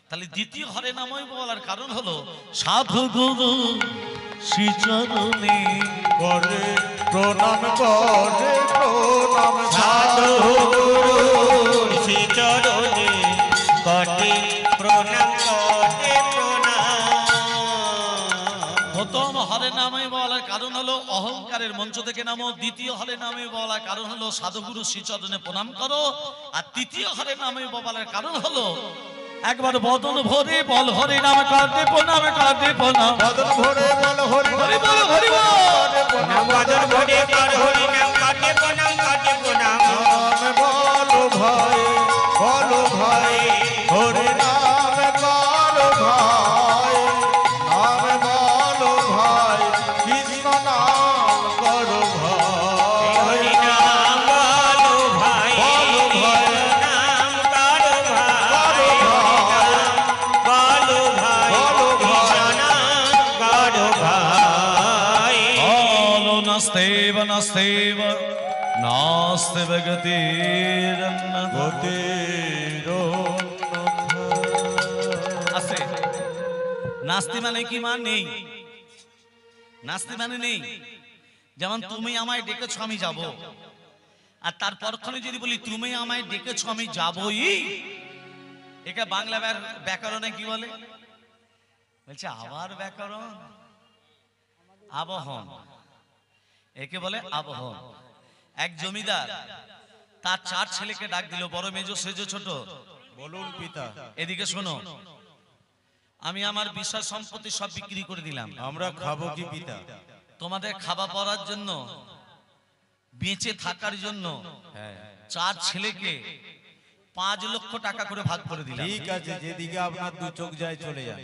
তাহলে দ্বিতীয় হরে নামই বলার কারণ হলো সাধু গুরু শ্রীচরণে করে প্রণাম, করে প্রণাম, সাধু গুরু শ্রীচরণে কোটি প্রণাম, কোটি প্রণাম। প্রথম হরে নামে বলার কারণ হলো অহংকারের মঞ্চ থেকে নামো। দ্বিতীয় হরে নামে বলার কারণ হলো সাধুগুরু শ্রীচরণে প্রণাম করো। আর তৃতীয় হরে নামে বলার কারণ হলো একবার বদন ভরে বল হরি নাম কাঁদে প্রণাম, কাঁদে প্রণাম, বদন ভরে বল হরি হরি বল, হরি বল। নাম বদন ভরে বল হরি নাম কাটে প্রণাম, কাটে প্রণাম। নাম বলো ভাই, বলো ভাই, হরি নাম বলো ভাই, নাম বলো ভাই, কৃষ্ণ নাম করো ভাই। হরি নাম বলো ভাই, বলো ভাই, নাম কারো ভাই, বলো ভাই, বলো ভাই, নাম কারো ভাই। বলো নাস্তেব নাস্তেব নাস্তেব গতিরন্ন আছে। নাস্তি মানে কি? মান নেই। নাস্তি মানে নেই। যেমন তুমি আমায় ডেকেছো আমি যাব, আর তারপরক্ষণে যদি বলি তুমি আমায় ডেকেছো আমি যাবই, একে বাংলা ব্যাকরণে কি বলে? বলছে আবার ব্যাকরণ, আবহন। একে বলে আবহন। এক জমিদার তার 4 ছেলেকে ডাক দিল, বড়, মেজো, সেজো, ছোট। বলুন পিতা, এদিকে শোনো, আমি আমার বিষয় সম্পত্তি সব বিক্রি করে দিলাম, আমরা খাবো কি পিতা? তোমাদের খাওয়া পড়ার জন্য, বেঁচে থাকার জন্য 4 ছেলেকে 5 লক্ষ টাকা করে ভাগ করে দিলাম। ঠিক আছে, যেদিকে আপনার দু চোখ যায় চলে যান।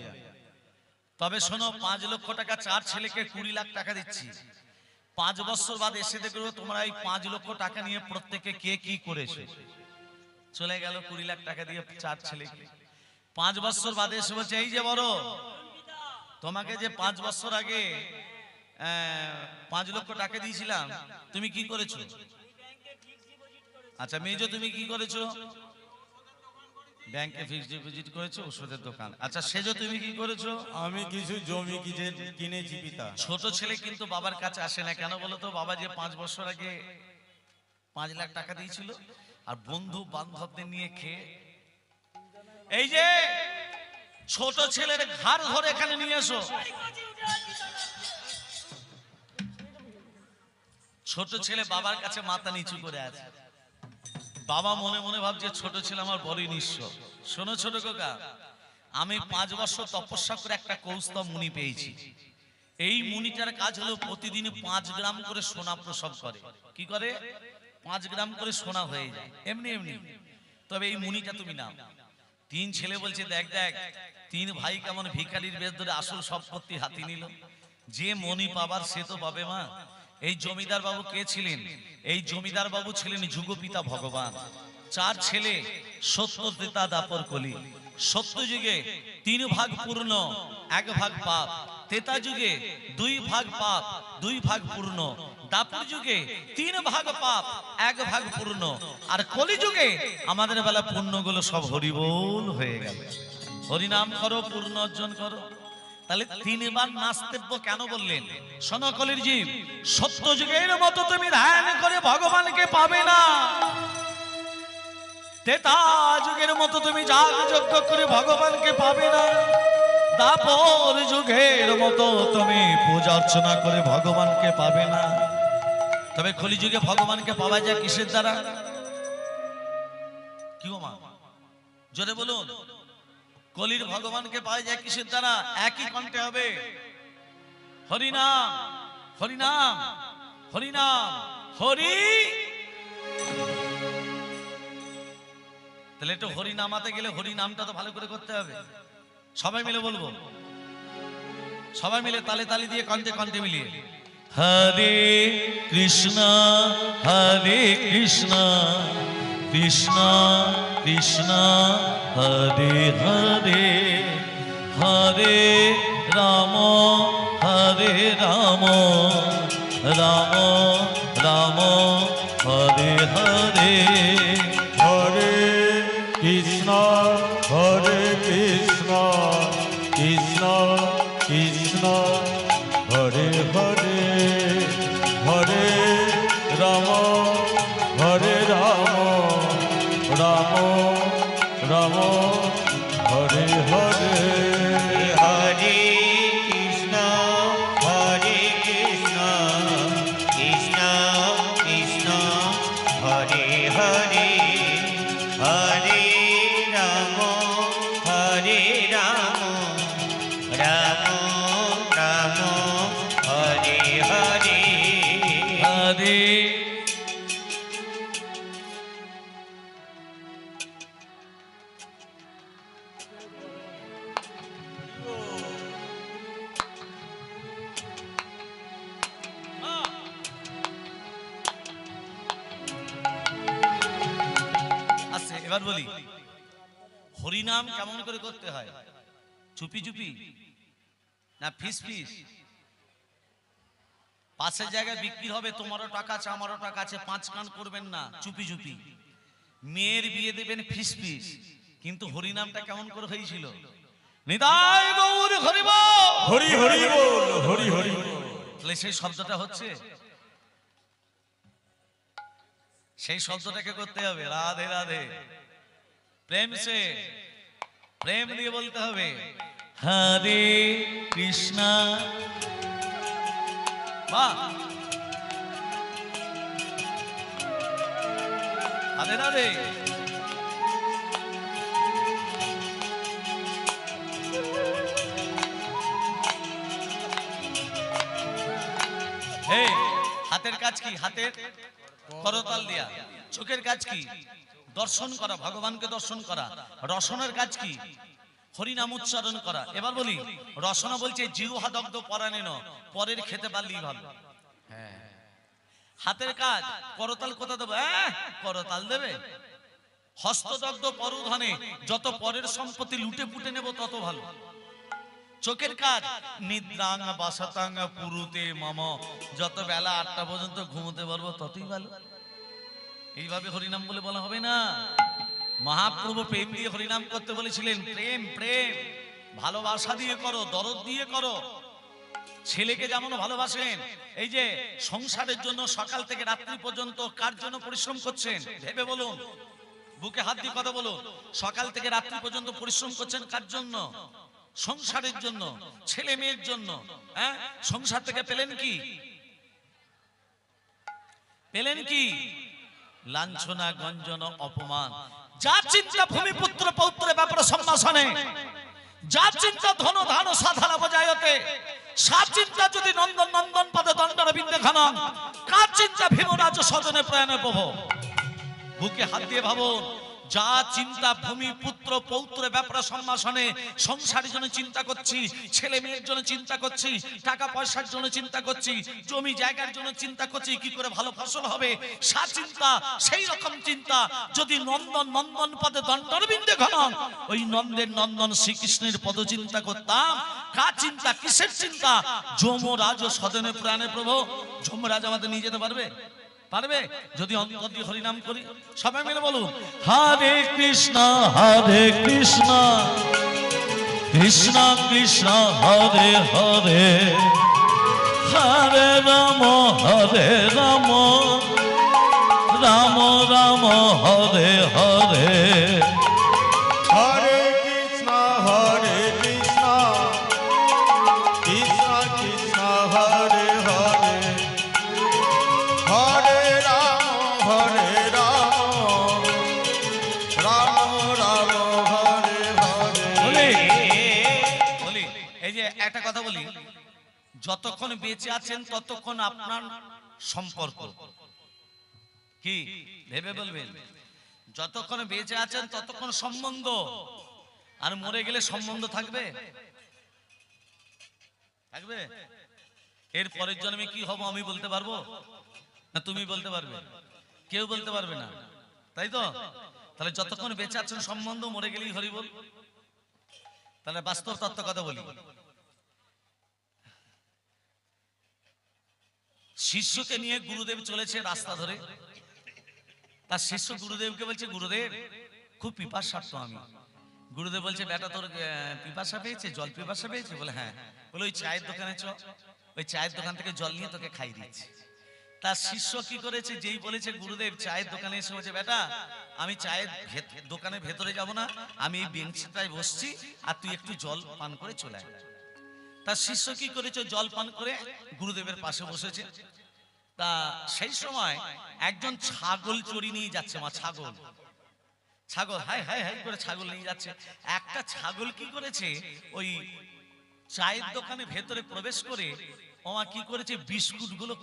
তবে শোনো, 5 লক্ষ টাকা 4 ছেলেকে 20 লাখ টাকা দিচ্ছি। 5 বছর বাদ এসে দেখো তোমরা এই 5 লক্ষ টাকা নিয়ে প্রত্যেকে কে কি করেছে। চলে গেল 20 লাখ টাকা দিয়ে 4 ছেলেকে। 5 বছর বাদে এসে বলছে, এই যে বড়, তোমাকে যে 5 বছর আগে 5 লক্ষ টাকা দিয়েছিলাম, তুমি কি করেছো? আচ্ছা মেজো, তুমি কি করেছো? ব্যাংকে ফিক্সড ডিপোজিট করেছো, ওষুধের দোকান। আচ্ছা সেজো, তুমি কি করেছো? আমি কিছু জমি কিনেছি পিতা। ছোট ছেলে কিন্তু বাবার কাছে আসে না, কেন বলো তো? বাবা যে 5 বছর আগে 5 লাখ টাকা দিয়েছিল, আর বন্ধু বান্ধবদের নিয়ে খেয়ে, এই যে ছোট ছেলের ঘাড় ধরে এখানে নিয়ে এসো। ছোট ছেলে বাবার কাছে মাথা নিচু করে আছে। বাবা মনে মনে ভাবছে ছোট ছেলে আমার বড়ই নিঃস্ব। শোনো ছোট কাকা, আমি 5 বছর তপস্যা করে একটা কৌস্তব মুনি পেয়েছি। এই মুনিটার কাজ হলো প্রতিদিন 5 গ্রাম করে সোনা প্রসব করে। কি করে? 5 গ্রাম করে সোনা হয়ে যায় এমনি এমনি। তবে এই মুনিটা তুমি নাও। 3 ছেলে বলছে, দেখ দেখ 3 ভাই কেমন ভিখারির বেশ ধরে আসল সম্পত্তি হাতি নিল। যে মনি পাবার সে তো পাবে মা। এই জমিদার বাবু কে ছিলেন? এই জমিদার বাবু ছিলেন যুগপিতা ভগবান। 4 ছেলে, সত্য ত্রেতা দাপর কলি। সত্য যুগে 3 ভাগ পূর্ণ, 1 ভাগ পাপ। ত্রেতা যুগে 2 ভাগ পাপ, 2 ভাগ পূর্ণ। দাপর যুগে 3 ভাগ পাপ, 1 ভাগ পূর্ণ। আর কলি যুগে আমাদের বেলা পূর্ণগুলো সব হরিবোল হয়ে গেল। হরিনাম করো, পূর্ণ অর্জন করো। তাহলে 3 বার নাস্তিব্য কেন বললেন? শোনো কলির জীব, সত্য যুগের মতো তুমি ধ্যান করে ভগবানকে পাবে না। ত্রেতা যুগের মতো তুমি যাগ যজ্ঞ করে ভগবানকে পাবে না। দাপর যুগের মতো তুমি পূজা অর্চনা করে ভগবানকে পাবে না। তবে কলি যুগে ভগবানকে পাওয়া যায় কিসের দ্বারা? কি গো মা, জোরে বলুন। কলির ভগবানকে পাওয়া যায় কিসের দ্বারা? একই কণ্ঠে হবে, হরিনাম হরিনাম হরিনাম হরি। তাহলে একটু হরি নামাতে গেলে হরি নামটা তো ভালো করে করতে হবে। সবাই মিলে বলবো, সবাই মিলে তালে তালি দিয়ে কণ্ঠে কণ্ঠে মিলিয়ে, হরে কৃষ্ণ কৃষ্ণ কৃষ্ণ হরে হরে, হরে রাম রাম রাম হরে হরে। হরে কৃষ্ণ, হরে কৃষ্ণ কৃষ্ণ কৃষ্ণ হরে হরে হরে রাম হরে রাম রাম রাম হরে হরে হরে কৃষ্ণ কৃষ্ণ কৃষ্ণ হরে হরে হরে রাম রাম রাম হরে হরে হরে আচ্ছা এবার বলি হরিনাম কেমন করে করতে হয়? চুপি চুপি না ফিস ফিস? পাশের জায়গায় বিক্রি হবে, তোমারও টাকা আছে আমারও টাকা আছে, 5 কান করবেন না, চুপি চুপি। মেয়ের বিয়ে দেবেন ফিস ফিস। কিন্তু হরিনামটা কেমন করে হয়েছিল? নিতাই গৌর হরি বল, হরি হরি বল হরি হরি বল। তাহলে সেই শব্দটা হচ্ছে, সেই শব্দটাকে করতে হবে রাধে রাধে, প্রেম সে, প্রেম দিয়ে বলতে হবে হরে কৃষ্ণ। বাহ, রাধে রাধে। হে, হাতের কাজ কি? হাতের করতাল দিয়া। চোখের কাজ কি? দর্শন করা, ভগবানকে দর্শন করা। রসনের কাজ কি? হরিনাম উচ্চারণ করা। এবার বলি রসনা বলছে জিহ্বা দগ্ধ পরাণেন, পরের খেতে পারলেই ভালো। হাতের কাজ করতাল কোথা দেবো? করতাল দেবে। হস্তদগ্ধ পরধনে, যত পরের সম্পত্তি লুটে পুটে নেব তত ভালো। চোখের কাজ নিদ্রাং বাসাতাং পুরুতে মম, যত বেলা 8টা পর্যন্ত ঘুমোতে পারবো ততই ভালো। এইভাবে হরিনাম বলে বলা হবে না। মহাপ্রভু প্রেম দিয়ে হরিনাম করতে বলেছিলেন। প্রেম, প্রেম, ভালোবাসা দিয়ে করো, দরদ দিয়ে করো। ছেলেকে যেমন ভালোবাসেন, এই যে সংসারের জন্য সকাল থেকে রাত্রি পর্যন্ত কার জন্য পরিশ্রম করছেন ভেবে বলুন, বুকে হাত দিয়ে কথা বলুন। সকাল থেকে রাত্রি পর্যন্ত পরিশ্রম করছেন কার জন্য? সংসারের জন্য, ছেলে মেয়ের জন্য। হ্যাঁ, সংসার থেকে পেলেন কি? পেলেন কি? লাঞ্ছনা, গঞ্জন, অপমান। যা চিন্তা ভূমিপুত্র পৌত্রের ব্যাপারে সম্ভাষণে, যা চিন্তা ধন ধান সাধারা বজায়তে, সা চিন্তা যদি নন্দন নন্দন পদে দণ্ডর বিন্দে খানন, কার চিন্তা ভীমরাজ সদনে প্রয়াণে প্রভ। বুকে হাত দিয়ে ভাবুন, যা চিন্তা ভূমি পুত্র পৌত্রের ব্যাপারে সম্ভাষণে, সংসারের জন্য চিন্তা করছি, ছেলে মেয়ের জন্য চিন্তা করছি, টাকা পয়সার জন্য চিন্তা করছি, জমি জায়গার জন্য চিন্তা করছি, কি করে ভালো ফসল হবে, সা চিন্তা, সেই রকম চিন্তা যদি নন্দন নন্দন পদে দণ্ডর বিন্দে ঘনন, ওই নন্দের নন্দন শ্রীকৃষ্ণের পদ চিন্তা করতাম। কার চিন্তা? কিসের চিন্তা? যমরাজ সদনে প্রাণে প্রভু। যমরাজ আমাদের নিয়ে যেতে পারবে? পারবে? যদি অন্তর দিয়ে হরিনাম করি। সবাই মিলে বলুন, হরে কৃষ্ণ কৃষ্ণ কৃষ্ণ হরে হরে, হরে রাম রাম রাম হরে হরে। হরে কৃষ্ণ কৃষ্ণ কৃষ্ণ হরে হরে, হরে রাম রাম রাম হরে হরে। বলি, এই যে একটা কথা বলি, যতক্ষণ বেঁচে আছেন ততক্ষণ আপনার সম্পর্ক কি ভেবে বলবেন। যতক্ষণ বেঁচে আছেন ততক্ষণ সম্বন্ধ, আর মরে গেলে সম্বন্ধ থাকবে? থাকবে? এর পরের জন্মে কি হব আমি বলতে পারবো না? তুমি বলতে পারবে? কেউ বলতে পারবে না, তাই তো? তাহলে যতক্ষণ বেঁচে আছেন সম্বন্ধ, মরে গেলেই হরি বল। তাহলে বাস্তব তত্ত্ব কথা বলি। শিষ্যকে নিয়ে গুরুদেব চলেছে রাস্তা ধরে। তার শিষ্য গুরুদেবকে বলছে, গুরুদেব খুব পিপাসার্থ আমি, গুরুদেব বলছে বেটা তোর পিপাসা পেয়েছে, জল পিপাসা পেয়েছে? বলে হ্যাঁ। বলে ওই চায়ের দোকানে চ, ওই চায়ের দোকান থেকে জল নিয়ে তোকে খাই দিচ্ছি। তার শিষ্য কি করেছে, যেই বলেছে গুরুদেব চায়ের দোকানে এসে বলছে বেটা আমি চায়ের দোকানের ভেতরে যাব না, আমি এই বেঞ্চটায় বসছি আর তুই একটু জল পান করে চলে আয়। তার শিষ্য কি করেছে, জল পান করে গুরুদেবের পাশে বসেছে। তা সেই সময় একজন ছাগল চড়ি নিয়ে যাচ্ছে, মা ছাগল, ছাগল হাই হাই হাই করে ছাগল নিয়ে যাচ্ছে। একটা ছাগল কি করেছে, ওই চায়ের দোকানে ভেতরে প্রবেশ করে ওমা কি করেছে, বিস্কুট গুলো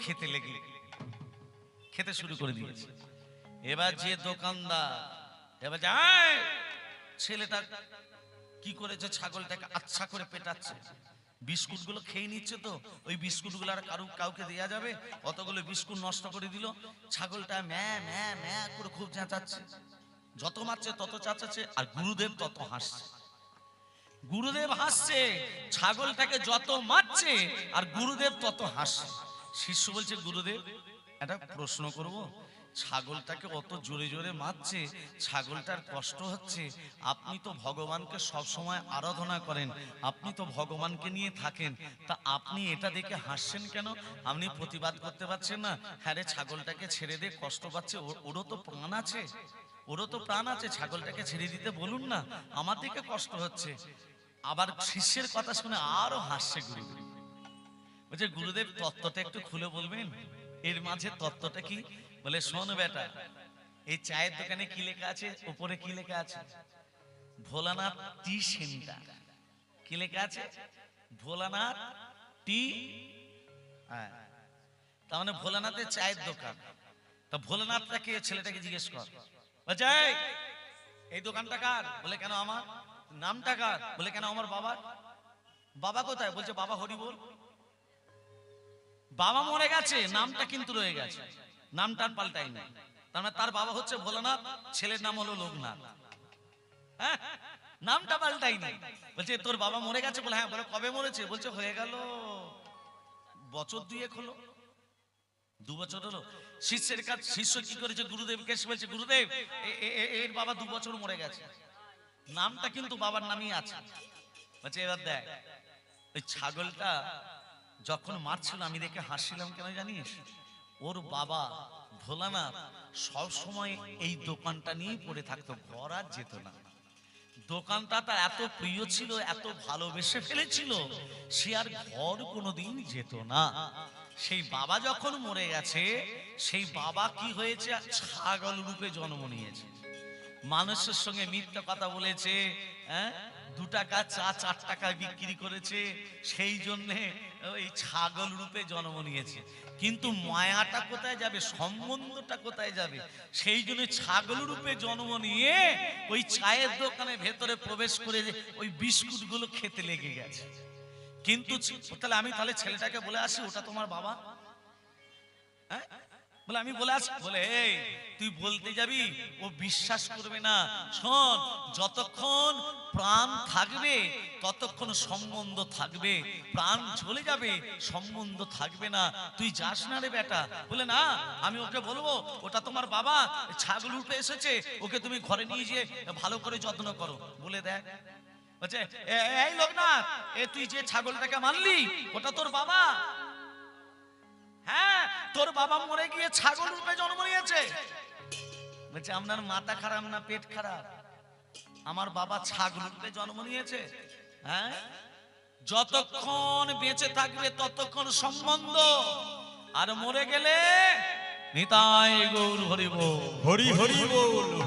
খেতে শুরু করে দিয়েছে। এবার যে দোকানদার এবার যায়, ছেলেটা কি করেছে, ছাগলটাকে আচ্ছা করে পেটাচ্ছে, বিস্কুট গুলো খেয়ে নিচ্ছে। তো ওই বিস্কুট গুলো আর কাউকে দেয়া যাবে? অতগুলো বিস্কুট নষ্ট করে দিল। ছাগলটা ম্যা ম্যা ম্যা করে খুব চেঁচাচ্ছে, যত মারছে তত চেঁচাচ্ছে, আর গুরুদেব তত হাসছে। গুরুদেব হাসছে, ছাগলটাকে যত মারছে আর গুরুদেব তত হাসছে। শিষ্য বলছে গুরুদেব একটা প্রশ্ন করব, ছাগলটাকে অত জোরে জোরে মারছে, ছাগলটার কষ্ট হচ্ছে, আপনি তো ভগবানকে সব সময় আরাধনা করেন, আপনি তো ভগবানকে নিয়ে থাকেন, তা আপনি এটা দেখে হাসছেন কেন? আপনি প্রতিবাদ করতে পারছেন না? হ্যাঁ রে, ছাগলটাকে ছেড়ে দে, কষ্ট পাচ্ছে, ওরও তো প্রাণ আছে, ওরও তো প্রাণ আছে, ছাগলটাকে ছেড়ে দিতে বলুন না, আমার দিকে কষ্ট হচ্ছে। আবার শিষ্যের কথা শুনে আরো হাসছে গুরুদেব। বলছে গুরুদেব তত্ত্বটা একটু খুলে বলবেন, এর মাঝে তত্ত্বটা কি? বলে শোন বেটা, এই চায়ের দোকানে কি লেখা আছে, উপরে কি লেখা আছে? ভোলানাথ টি সেন্টার। কি লেখা আছে? ভোলানাথ টি। হ্যাঁ, তার মানে ভোলানাথের চায়ের দোকান। তা ভোলানাথটাকে, ছেলেটাকে জিজ্ঞেস কর, বলছে এই দোকানটা কার? বলে কেন আমার। নামটা কার? বলে কেন আমার বাবার। বাবা কোথায়? বলছে বাবা হরি বল। বাবা মরে গেছে, নামটা কিন্তু রয়ে গেছে, নামটা আর পাল্টাই নাই। তার মানে তার বাবা হচ্ছে ভোলানাথ, ছেলের নাম হলো লোকনাথ। হ্যাঁ, নামটা পাল্টাই নাই। বলছে তোর বাবা মরে গেছে? বলে হ্যাঁ। বলে কবে মরেছে? বলছে হয়ে গেল বছর 2 হলো, 2 বছর হলো। শিষ্যের কাছে শিষ্য কি করেছে, গুরুদেবকে এসে বলছে গুরুদেব এর বাবা 2 বছর মরে গেছে, নামটা কিন্তু বাবার নামই আছে। বলছে এবার দেখ, ওই ছাগলটা যখন মারছিল আমি দেখে হাসছিলাম কেন জানিস? ওর বাবা ভোলানাথ সব সময় এই দোকানটা নিয়ে পড়ে থাকতো, ঘর আর যেত না। দোকানটা তার এত প্রিয় ছিল, এত ভালোবেসে ফেলেছিল, সে আর ঘর কোনোদিন যেত না। সেই বাবা যখন মরে গেছে, সেই বাবা কি হয়েছে, ছাগল রূপে জন্ম নিয়েছে। মানুষের সঙ্গে মিথ্যা কথা বলেছে, 2 টাকা চা 4 টাকা বিক্রি করেছে, সেই জন্য ওই ছাগল রূপে জন্ম নিয়েছে। কিন্তু মায়াটা কোথায় যাবে, সম্বন্ধটা কোথায় যাবে? সেই জন্য ছাগল রূপে জন্ম নিয়ে ওই চায়ের দোকানে ভেতরে প্রবেশ করে ওই বিস্কুট গুলো খেতে লেগে গেছে। কিন্তু তাহলে ছেলেটাকে বলে আসি ওটা তোমার বাবা। হ্যাঁ, বলে আমি বলে আসি। বলে এই তুই বলতে যাবি, ও বিশ্বাস করবে না। শোন, যতক্ষণ প্রাণ থাকবে ততক্ষণ সম্বন্ধ থাকবে, প্রাণ চলে যাবে সম্বন্ধ থাকবে না। তুই যাস না রে বেটা। বলে না, আমি ওকে বলবো ওটা তোমার বাবা, ছাগল উঠে এসেছে, ওকে তুমি ঘরে নিয়ে গিয়ে ভালো করে যত্ন করো। বলে দেখ, বলছে এই লোকনাথ, তুই যে ছাগলটাকে মারলি ওটা তোর বাবা। হ্যাঁ, তোর বাবা মরে গিয়ে ছাগল রূপে জন্ম নিয়েছে। বলছে আপনার মাথা খারাপ না পেট খারাপ? আমার বাবা ছাগল রূপে জন্ম নিয়েছে। হ্যাঁ, যতক্ষণ বেঁচে থাকবে ততক্ষণ সম্বন্ধ, আর মরে গেলে নিতাই গৌর হরি বল। হরি হরি বল।